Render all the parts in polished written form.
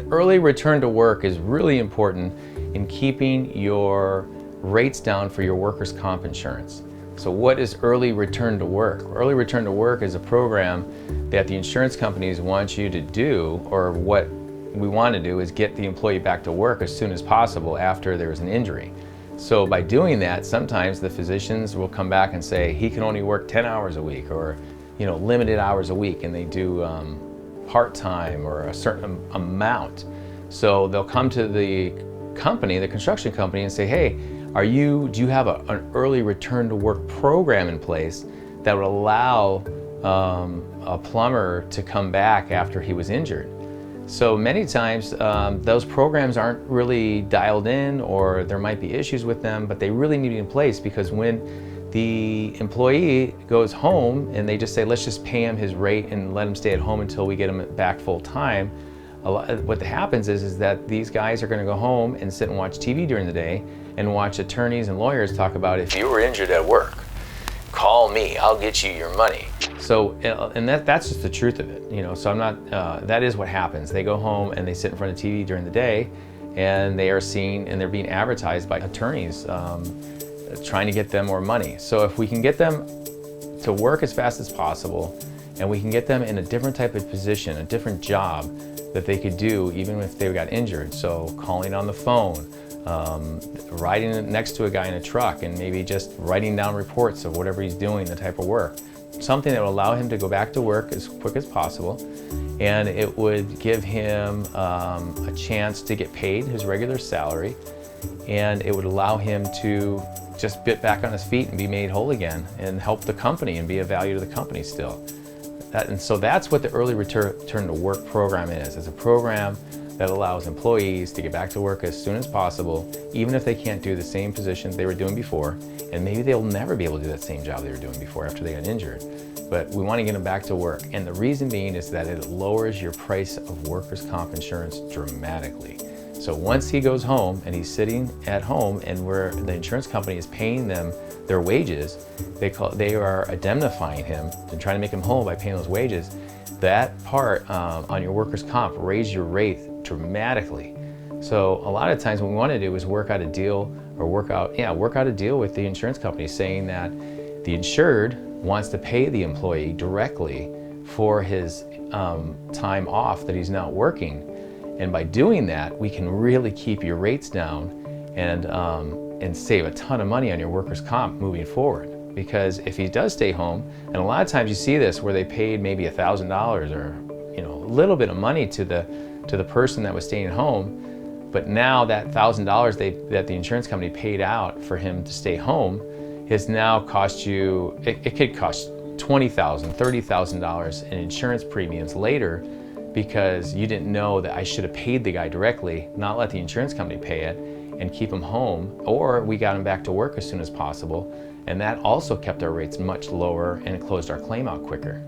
Early return to work is really important in keeping your rates down for your workers' comp insurance. So what is early return to work? Early return to work is a program that the insurance companies want you to do, or what we want to do is get the employee back to work as soon as possible after there is an injury. So by doing that, sometimes the physicians will come back and say he can only work 10 hours a week, or limited hours a week, and they do part-time or a certain amount. So they'll come to the company, the construction company, and say, hey, do you have an early return to work program in place that would allow a plumber to come back after he was injured? So many times those programs aren't really dialed in, or there might be issues with them, but they really need to be in place, because when the employee goes home and they just say, let's just pay him his rate and let him stay at home until we get him back full time, what happens is that these guys are going to go home and sit and watch TV during the day and watch attorneys and lawyers talk about, if you were injured at work, call me, I'll get you your money. So, and that's just the truth of it, so I'm not, that is what happens. They go home and they sit in front of TV during the day, and they are seen and they're being advertised by attorneys trying to get them more money. So if we can get them to work as fast as possible, and we can get them in a different type of position, a different job that they could do even if they got injured. So calling on the phone, riding next to a guy in a truck and maybe just writing down reports of whatever he's doing, the type of work. Something that will allow him to go back to work as quick as possible, and it would give him a chance to get paid his regular salary, and it would allow him to just get back on his feet and be made whole again and help the company and be of value to the company still. And so that's what the early return to work program is. It's a program that allows employees to get back to work as soon as possible, even if they can't do the same positions they were doing before, and maybe they'll never be able to do that same job they were doing before after they got injured. But we want to get them back to work, and the reason being is that it lowers your price of workers' comp insurance dramatically. So once he goes home and he's sitting at home, and where the insurance company is paying them their wages, they are indemnifying him and trying to make him whole by paying those wages. That part on your workers' comp raise your rate dramatically. So a lot of times what we want to do is work out a deal, or work out a deal with the insurance company, saying that the insured wants to pay the employee directly for his time off that he's not working. And by doing that, we can really keep your rates down and save a ton of money on your workers' comp moving forward. Because if he does stay home, and a lot of times you see this where they paid maybe $1,000 or a little bit of money to the person that was staying at home, but now that $1,000 that the insurance company paid out for him to stay home has now cost you, it could cost $20,000, $30,000 in insurance premiums later, because you didn't know that I should have paid the guy directly, not let the insurance company pay it, and keep him home, or we got him back to work as soon as possible, and that also kept our rates much lower and it closed our claim out quicker.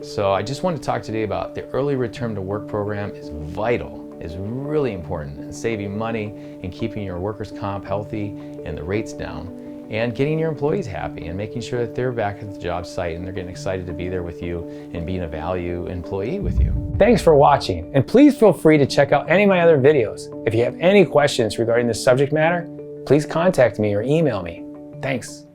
So I just want to talk today about the early return to work program is vital, is really important in saving money and keeping your workers' comp healthy and the rates down, and getting your employees happy and making sure that they're back at the job site and they're getting excited to be there with you and being a value employee with you. Thanks for watching, and please feel free to check out any of my other videos. If you have any questions regarding this subject matter, please contact me or email me. Thanks.